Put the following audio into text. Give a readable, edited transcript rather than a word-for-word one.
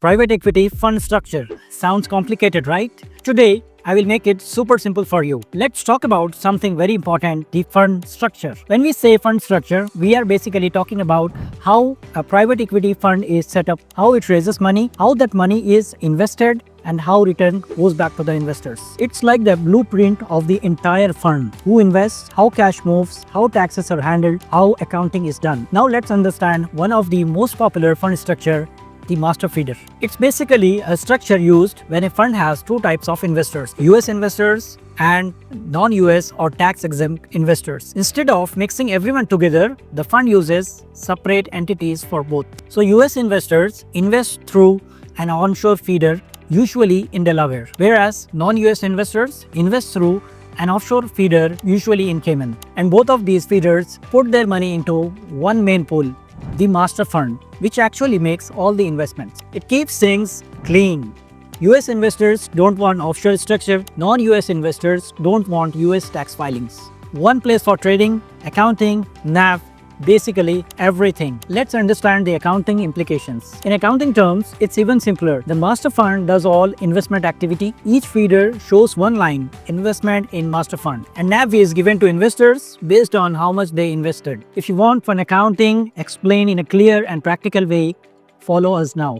Private equity fund structure. Sounds complicated, right? Today, I will make it super simple for you. Let's talk about something very important, the fund structure. When we say fund structure, we are basically talking about how a private equity fund is set up, how it raises money, how that money is invested, and how return goes back to the investors. It's like the blueprint of the entire fund. Who invests, how cash moves, how taxes are handled, how accounting is done. Now let's understand one of the most popular fund structure, the master feeder. It's basically a structure used when a fund has two types of investors, US investors and non-US or tax-exempt investors. Instead of mixing everyone together, the fund uses separate entities for both. So US investors invest through an onshore feeder, usually in Delaware, whereas non-US investors invest through an offshore feeder, usually in Cayman. And both of these feeders put their money into one main pool, the master fund, which actually makes all the investments. It keeps things clean. US investors don't want offshore structure, non-US investors don't want US tax filings. One place for trading, accounting, NAV, basically everything. Let's understand the accounting implications. In accounting terms, it's even simpler. The master fund does all investment activity. Each feeder shows one line, investment in master fund, and NAV is given to investors based on how much they invested. If you want fund accounting explained in a clear and practical way, follow us now.